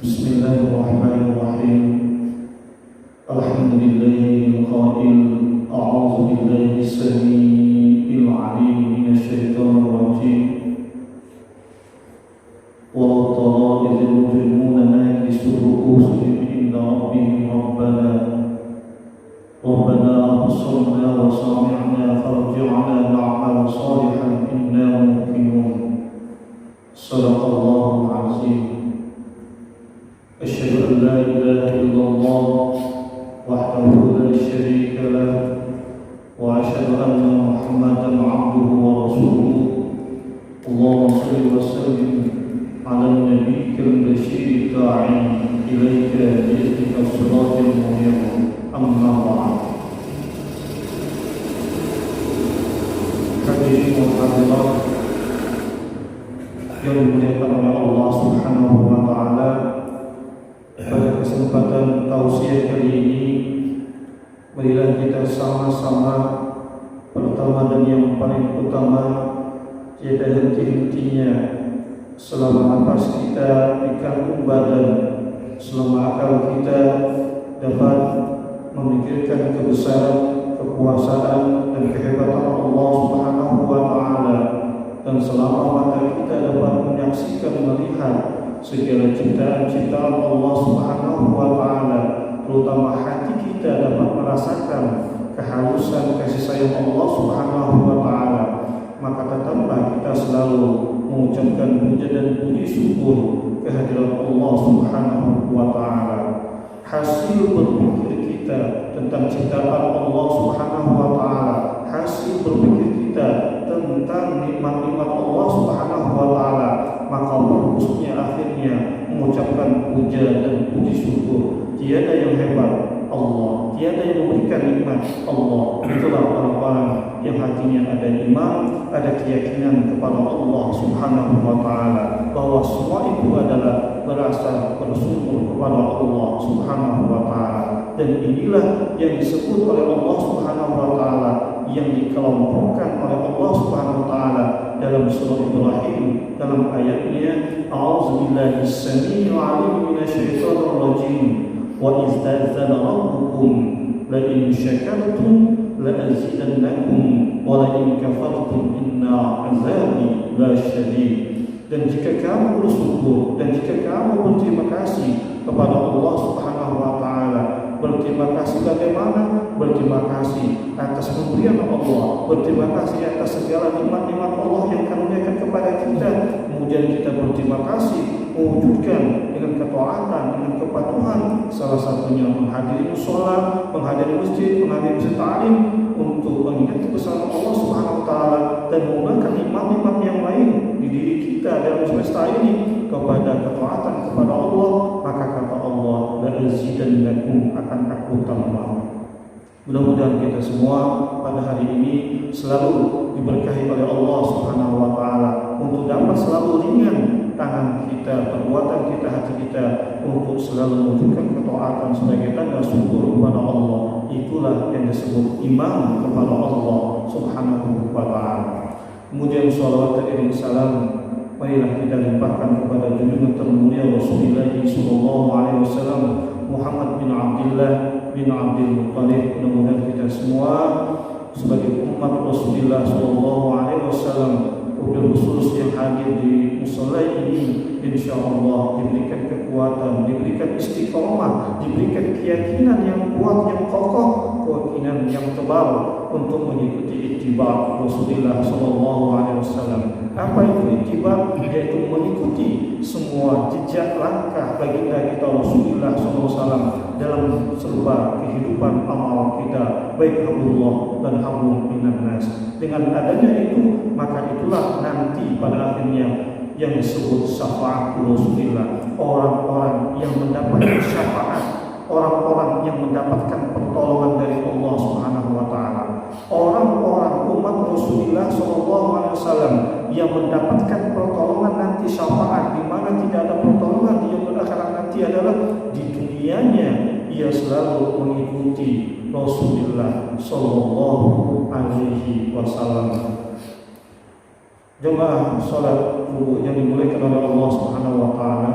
Bismillahirrahmanirrahim. Alhamdulillahil qail a'udzu billahi samii'il 'aliim minasyaitonir rajiim. Wa tara idzal mujrimuna nakisu ru'usihim 'inda rabbihim rabbana absarna wa sami'na farji'na na'mal shalihan inna muqinun. Shadaqallahul 'azim. Asyhadu an la ilaha illallah wahdahu la syarika lah wa asyhadu anna Muhammadan 'abduhu wa rasuluh. Allahumma shalli wa sallim 'ala nabiyyikal basyiril da'i ilaika bi'idhnika siratal munir. Amma ba'd. Hadirin wa hadirat yang dimuliakan oleh Allah Subhanahu wa taala, pada kesempatan tausiah kali ini, marilah kita sama-sama, pertama dan yang paling utama, tiada henti-hentinya selama nafas kita di kandung badan, selama akal kita dapat memikirkan kebesaran, kekuasaan dan kehebatan Allah Subhanahu wa taala, dan selama mata kita dapat menyaksikan, melihat segala ciptaan-ciptaan Allah Subhanahu wa taala, terutama hati kita dapat merasakan kehalusan kasih sayang Allah Subhanahu wa taala, maka tetaplah kita selalu mengucapkan puja dan puji syukur kehadirat Allah Subhanahu wa taala. Hasil berpikir kita tentang ciptaan Allah Subhanahu wa taala, hasil berpikir kita tentang nikmat-nikmat Allah Subhanahu wa taala, maka bagusnya akhirnya mengucapkan puja dan puji syukur. Tiada yang hebat Allah, tiada yang memberikan nikmat Allah. Itulah orang-orang yang hatinya ada iman, ada keyakinan kepada Allah Subhanahu wa taala, bahwa semua itu adalah berasal bersumber kepada Allah Subhanahu wa taala. Dan inilah yang disebut oleh Allah Subhanahu wa taala, yang dikelompokkan oleh Allah Subhanahu wa taala dalam surah Ibrahim dalam ayatnya, a'udzubillahi samii'il 'aliim minasyaitonir rajiim, wa idz ta'adzana rabbukum la in syakartum la azidannakum wa la in kafartum inna 'adzabi lasyadid. Dan jika kamu bersyukur dan jika kamu berterima kasih kepada Allah Subhanahu wa taala, berterima kasih bagaimana? Berterima kasih atas pemberian Allah, berterima kasih atas segala nikmat-nikmat Allah yang karuniakan kepada kita. Kemudian kita berterima kasih mewujudkan dengan ketaatan, dengan kepatuhan, salah satunya menghadiri mushola, menghadiri masjid, menghadiri masjid ta'lim, untuk mengingat kebesaran Allah Subhanahu wa taala dan menggunakan nikmat-nikmat yang lain di diri kita dalam semesta ini kepada ketaatan kepada Allah. Maka kata Allah, la azidannakum, akan aku tambah. Mudah-mudahan kita semua pada hari ini selalu diberkahi oleh Allah Subhanahu wa taala untuk dapat selalu ringan tangan kita, perbuatan kita, hati kita, untuk selalu menunjukkan ketaatan sebagai tanda syukur kepada Allah. Itulah yang disebut iman kepada Allah Subhanahu wa taala. Kemudian shalawat dan salam marilah kita limpahkan kepada junjungan termulia Rasulullah sallallahu alaihi wasallam, Muhammad bin Abdullah bin Abdul Muttalib. Mudah-mudahan kita semua sebagai umat Rasulullah sallallahu alaihi wasallam, wabil khusus yang hadir di musala ini, insyaallah diberikan kekuatan, diberikan istiqomah, diberikan keyakinan yang kuat, yang kokoh, keyakinan yang tebal untuk mengikuti ittiba Rasulullah sallallahu alaihi wasallam. Apa itu ittiba? Yaitu mengikuti semua jejak langkah baginda kita Rasulullah sallallahu alaihi wasallam dalam serba kehidupan amal kita, baik hablullah dan hablum minan nas. Dengan adanya itu, maka itulah nanti pada akhirnya yang disebut syafaat Rasulullah, orang-orang yang mendapatkan syafaat, orang-orang yang mendapatkan pertolongan dari Allah Subhanahu wa taala, orang-orang umat Rasulullah sallallahu alaihi wasallam yang mendapatkan pertolongan nanti, syafaat, di mana tidak ada pertolongan di yaumul akhirat nanti adalah di dunianya ia selalu mengikuti Rasulullah sallallahu alaihi wasallam. Jemaah salat yang dimulai oleh Allah Subhanahu wa taala,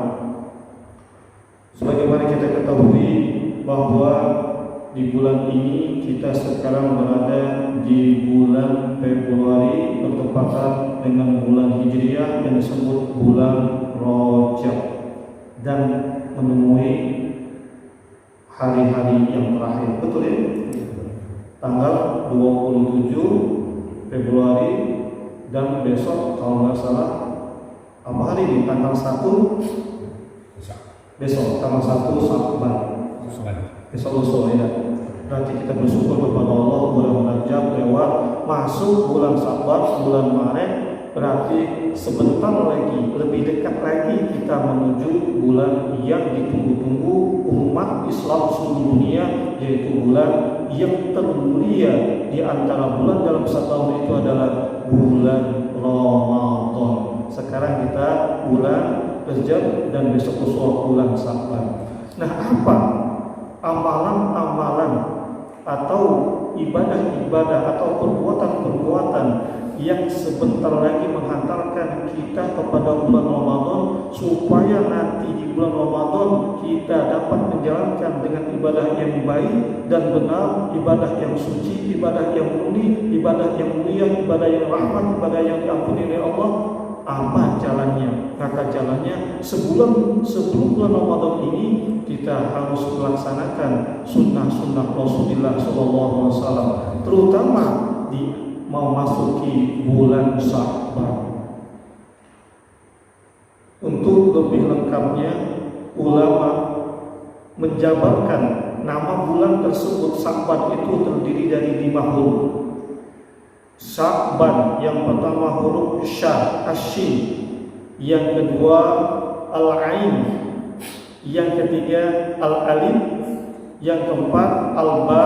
di bulan ini kita sekarang berada di bulan Februari bertepatan dengan bulan Hijriah yang disebut bulan Rajab dan menemui hari-hari yang terakhir. Betul ya? Tanggal 27 Februari dan besok kalau nggak salah apa hari ini? Tanggal 1 besok tanggal 1 Sya'ban. Besok lusa ya. Berarti kita bersyukur kepada Allah bulan Rajab lewat, masuk bulan Sya'ban, bulan Maret. Berarti sebentar lagi, lebih dekat lagi kita menuju bulan yang ditunggu-tunggu umat Islam seluruh dunia, yaitu bulan yang termulia di antara bulan dalam satu tahun itu adalah bulan Ramadan. Sekarang kita bulan Rajab dan besok lusa bulan Sya'ban. Nah, apa amalan-amalan atau ibadah-ibadah atau perbuatan-perbuatan yang sebentar lagi menghantarkan kita kepada bulan Ramadan, supaya nanti di bulan Ramadan kita dapat menjalankan dengan ibadah yang baik dan benar, ibadah yang suci, ibadah yang murni, ibadah yang mulia, ibadah yang rahmat, ibadah yang diampuni oleh Allah. Apa jalannya? Maka jalannya sebelum bulan Ramadan ini kita harus melaksanakan sunnah-sunnah Rasulullah SAW, terutama di mau masuki bulan Sya'ban. Untuk lebih lengkapnya, ulama menjabarkan nama bulan tersebut Sya'ban itu terdiri dari 5 huruf. Sya'ban yang pertama huruf Sya, Asyin, yang kedua Al-Ain, yang ketiga Al-Alif, yang keempat Al-Ba,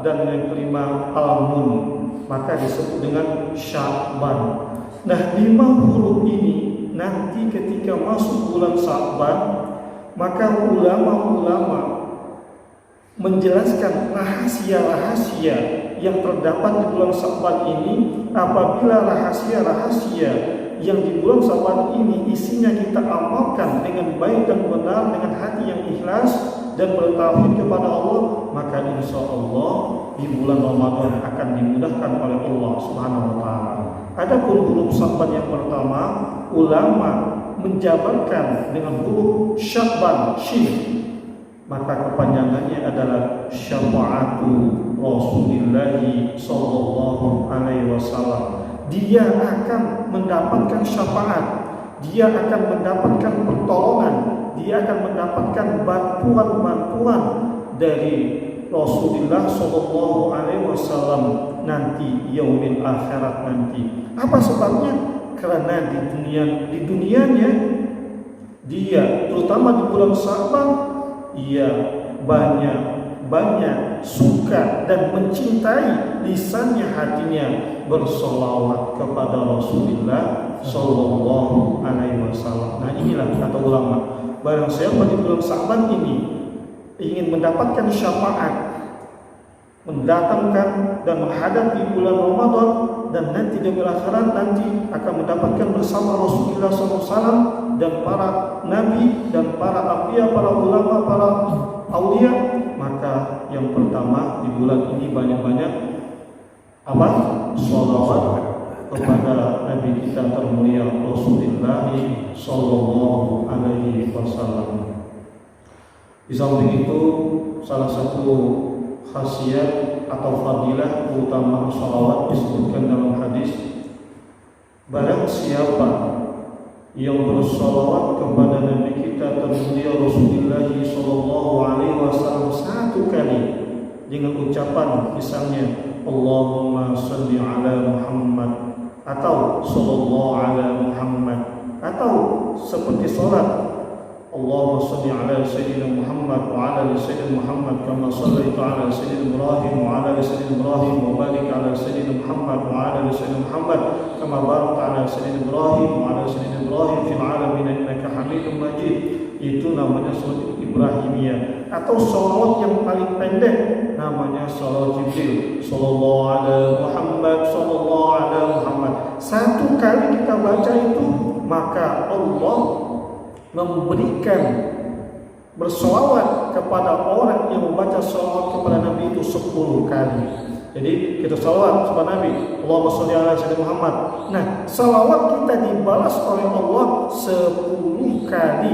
dan yang kelima Al-Nun. Maka disebut dengan Sya'ban. Nah, 5 huruf ini nanti ketika masuk bulan Sya'ban, maka ulama-ulama menjelaskan rahasia-rahasia yang terdapat di bulan Sya'ban ini. Apabila rahasia-rahasia yang di bulan Sya'ban ini isinya kita amalkan dengan baik dan benar, dengan hati yang ikhlas dan bertauhid kepada Allah, maka insya Allah di bulan Ramadan akan dimudahkan oleh Allah Subhanahu wa Ta'ala. Adapun huruf Sya'ban yang pertama, ulama menjabarkan dengan huruf Sya'ban, Shin, maka kepanjangannya adalah Syafa'atu Rasulullah sallallahu alaihi wasallam. Dia akan mendapatkan syafaat, dia akan mendapatkan pertolongan, dia akan mendapatkan bantuan-bantuan dari Rasulullah sallallahu alaihi wasallam nanti yaumil akhirat nanti. Apa sebabnya? Karena di dunianya dia, terutama di bulan Sya'ban, ia banyak suka dan mencintai, lisannya, hatinya bersolawat kepada Rasulullah sallallahu alaihi wasallam. Nah, inilah kata ulama, barang siapa di bulan Sya'ban ini ingin mendapatkan syafaat, mendatangkan dan menghadapi bulan Ramadan, dan nanti di akhirat nanti akan mendapatkan bersama Rasulullah SAW dan para nabi dan para anbiya, para ulama, para aulia, maka yang pertama di bulan ini banyak-banyak apa? Sholawat kepada Nabi kita termulia Rasulullah sallallahu alaihi wasallam. Di samping itu, salah satu khasiat atau fadilah keutamaan sholawat disebutkan dalam hadis, barang siapa yang bersolawat kepada Nabi kita termulia Rasulullah sallallahu alaihi wasallam 1 kali dengan ucapan misalnya Allahumma shalli ala Muhammad atau sallallahu ala Muhammad, atau seperti salat Allahumma shalli ala sayyidina Muhammad wa ala sayyidina Muhammad kama shallaita ala sayyidina Ibrahim wa ala sayyidina Ibrahim wa barik ala sayyidina Muhammad wa ala sayyidina Muhammad kama barakta ala sayyidina Ibrahim wa ala sayyidina Ibrahim fil alamin innaka Hamidum Majid. Itu namanya salat Ibrahimiyah. Atau salawat yang paling pendek namanya salawat Jibril, sallallahu ala Muhammad, sallallahu ala Muhammad. 1 kali kita baca itu, maka Allah memberikan bersolawat kepada orang yang membaca solawat kepada Nabi itu 10 kali. Jadi kita salawat kepada Nabi, Allahumma sholli ala sayyidina Muhammad. Nah, salawat kita dibalas oleh Allah 10 kali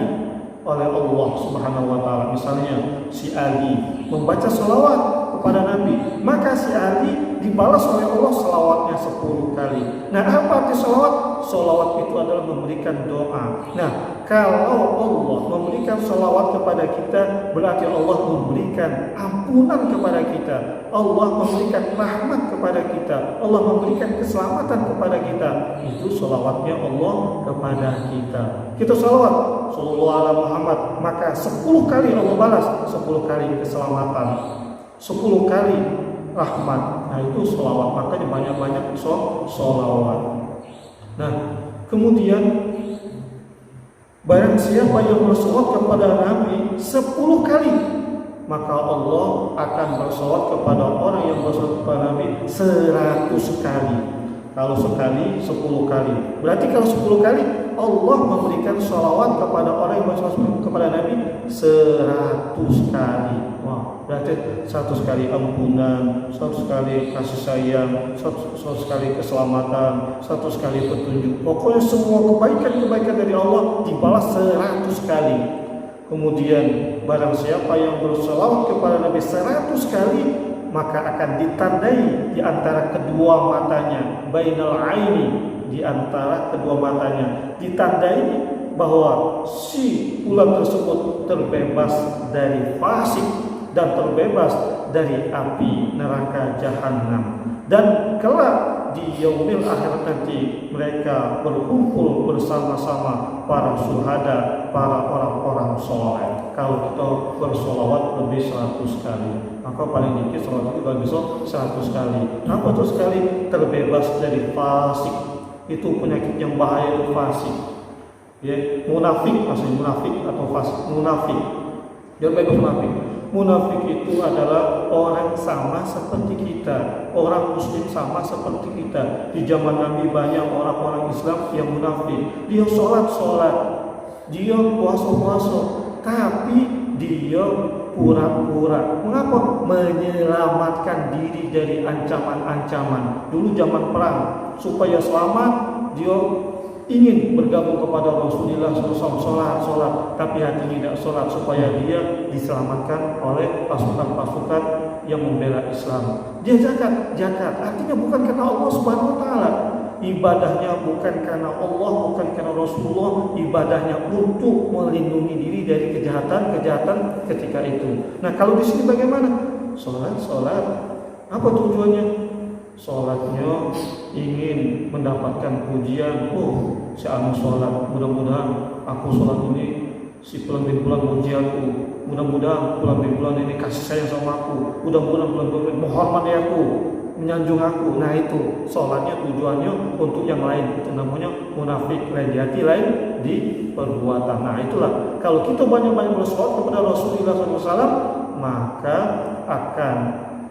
oleh Allah Subhanahu wa taala. Misalnya si Ali membaca salawat kepada Nabi, maka si Ali dibalas oleh Allah salawatnya 10 kali. Nah, apa arti salawat? Salawat itu adalah memberikan doa. Nah, kalau Allah memberikan salawat kepada kita, berarti Allah memberikan ampunan kepada kita, Allah memberikan rahmat kepada kita, Allah memberikan keselamatan kepada kita. Itu salawatnya Allah kepada kita. Kita salawat sallallahu alaihi Muhammad, maka 10 kali Allah balas, 10 kali keselamatan, 10 kali rahmat. Nah, itu salawat. Makanya banyak-banyak salawat. Nah, kemudian barang siapa yang bersolawat kepada Nabi 10 kali, maka Allah akan bersolawat kepada orang yang bersolawat kepada Nabi 100 kali. Kalau sekali 10 kali. Berarti kalau 10 kali Allah memberikan sholawat kepada orang yang bersolawat kepada Nabi 100 kali. Wah, berarti 100 kali ampunan, 100 kali kasih sayang, 100 kali keselamatan, 100 kali petunjuk. Pokoknya semua kebaikan-kebaikan dari Allah dibalas 100 kali. Kemudian barang siapa yang bersolawat kepada Nabi 100 kali, maka akan ditandai di antara kedua matanya, bainal aini, di antara kedua matanya, ditandai bahwa si fulan tersebut terbebas dari fasik dan terbebas dari api neraka jahanam. Dan kelak di yaumil akhir nanti mereka berkumpul bersama-sama para syuhada, para orang-orang soleh. Kalau kita bersolawat lebih 100 kali, maka paling dikit solawat itu bisa 100 kali. Apa 100 kali? Terbebas dari fasik. Itu penyakit yang bahaya, itu fasik. Ya, munafik, maksudnya munafik atau fasik. Munafik. Jangan bebas munafik. Munafik itu adalah orang sama seperti kita, orang muslim sama seperti kita. Di zaman Nabi banyak orang-orang Islam yang munafik. Dia sholat, dia puasa, tapi dia pura-pura. Mengapa? Menyelamatkan diri dari ancaman-ancaman. Dulu zaman perang, supaya selamat dia ingin bergabung kepada Rasulullah SAW, sholat, tapi hatinya tidak sholat, supaya dia diselamatkan oleh pasukan-pasukan yang membela Islam. Dia zakat, artinya bukan karena Allah Subhanahu Wa Taala. Ibadahnya bukan karena Allah, bukan karena Rasulullah. Ibadahnya untuk melindungi diri dari kejahatan ketika itu. Nah, kalau di sini bagaimana? Sholat. Apa tujuannya? Sholatnya ingin mendapatkan pujian. Oh, si anu sholat, mudah-mudahan aku sholat ini si bulan bin bulan puji aku, mudah-mudahan bulan bin bulan ini kasih sayang sama aku, mudah-mudahan bulan bin menghormati aku, menyanjung aku. Nah, itu sholatnya tujuannya untuk yang lain. Itu namanya munafik, lain di hati, lain di perbuatan. Nah, itulah kalau kita banyak-banyak bersolawat kepada Rasulullah SAW, maka akan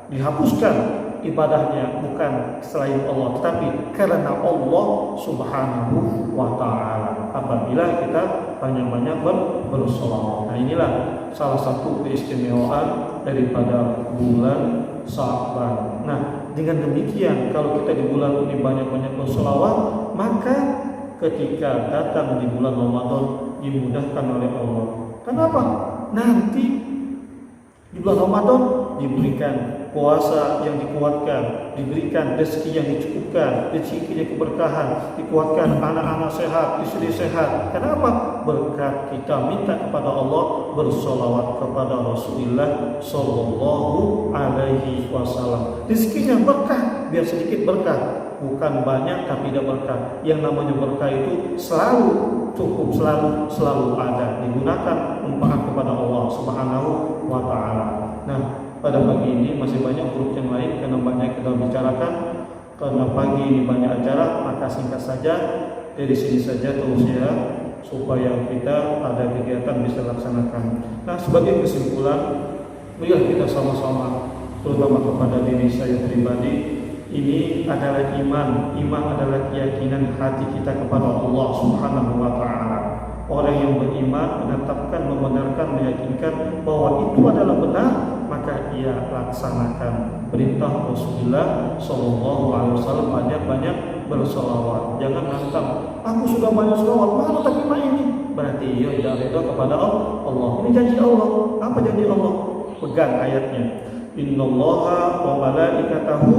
dihapuskan ibadahnya bukan selain Allah, tetapi karena Allah Subhanahu wa Ta'ala, apabila kita banyak-banyak bersolawat. Nah, inilah salah satu keistimewaan daripada bulan Sya'ban. Nah, dengan demikian kalau kita di bulan ini banyak-banyak bersolawat, maka ketika datang di bulan Ramadan dimudahkan oleh Allah. Kenapa? Nanti di bulan Ramadan diberikan puasa yang dikuatkan, diberikan rezeki yang dicukupkan, rezeki yang keberkahan, dikuatkan anak-anak sehat, istri sehat. Kenapa? Berkat kita minta kepada Allah, bersolawat kepada Rasulullah Sallallahu Alaihi Wasallam. Rezekinya berkah, biar sedikit berkah, bukan banyak tapi tidak berkah. Yang namanya berkah itu selalu cukup, selalu ada, digunakan untuk kepada Allah Subhanahu wa Ta'ala. Nah, pada pagi ini masih banyak grup yang lain karena banyak kita bicarakan. Karena pagi ini banyak acara, maka singkat saja dari sini saja terus ya, supaya kita ada kegiatan bisa laksanakan. Nah, sebagai kesimpulan, marilah kita sama-sama, terutama kepada diri saya pribadi, ini adalah iman adalah keyakinan hati kita kepada Allah Subhanahu wa Ta'ala. Orang yang beriman menerima, menetapkan, membenarkan, meyakinkan bahwa itu adalah benar, maka ia laksanakan. Perintah Rasulullah Shallallahu Alaihi Wasallam banyak bersolawat. Jangan nantang, aku sudah banyak solawat, mana tapi ini? Berarti ia tidak ridha kepada Allah. Ini janji Allah. Apa janji Allah? Pegang ayatnya. Innallaha wa malaikatahu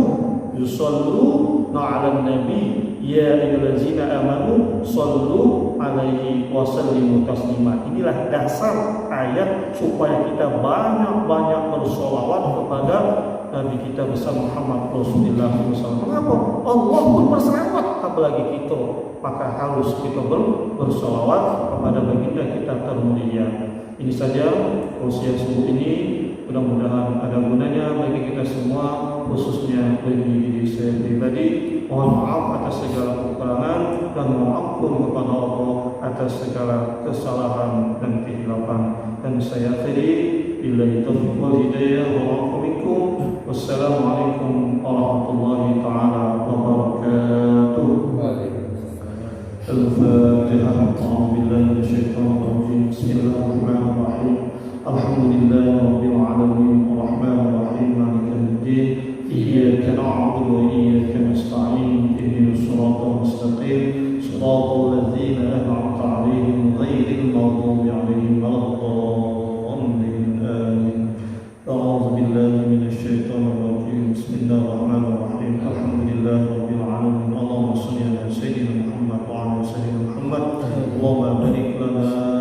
yusalluna 'alan nabi ya ayyuhallazina amanu sallu 'alaihi wa sallimu taslima. Inilah dasar ayat supaya kita banyak-banyak bersolawat kepada Nabi kita besar Muhammad Rasulullah SAW. Kenapa? Allah pun berselawat, apalagi kita. Maka harus kita bersolawat kepada baginda kita termulia. Ini saja usia subuh ini. Mudah-mudahan ada gunanya bagi kita semua, khususnya bagi diri saya pribadi. Mohon maaf atas segala kekurangan dan mohon ampun kepada Allah atas segala kesalahan dan kehilapan. Dan saya akhiri billahi taufiq wal hidayah wa minkum. Wassalamualaikum warahmatullahi taala wabarakatuh. Al-Fatihah. A'udzu billahi minasyaitonir rajim. Bismillahirrahmanirrahim. Alhamdulillahi rabbil alamin arrahmanir rahim maliki yaumiddin iyyaka na'budu wa iyyaka nasta'in ihdinas siratal mustaqim siratal ladzina an'amta 'alaihim ghairil maghdubi 'alaihim waladdallin amin. A'udzu billahi minasyaitonir rajim. Bismillahirrahmanirrahim. Alhamdulillahi rabbil alamin. Allahumma shalli ala sayyidina Muhammad wa ala sayyidina Muhammad. Allahumma barik lana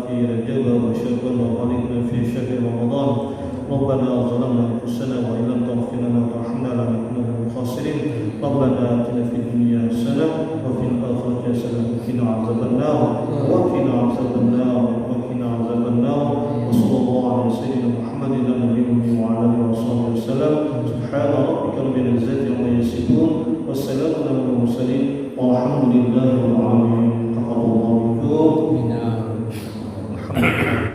في رجب وشعبان وباركنا في شهر رمضان. ربنا ظلمنا انفسنا وان لم تغفر لنا وترحمنا لنكونن من الخاسرين. ربنا اتنا في الدنيا حسنه وفي الاخره حسنه وقنا عذاب النار وقنا عذاب النار وقنا عذاب النار. وصلى الله على سيدنا محمد النبي وعلى اله وصحبه وسلم. سبحان ربك رب العزه عما يصفون والسلام على المرسلين والحمد لله رب العالمين. تقبل الله منكم. Alhamdulillah.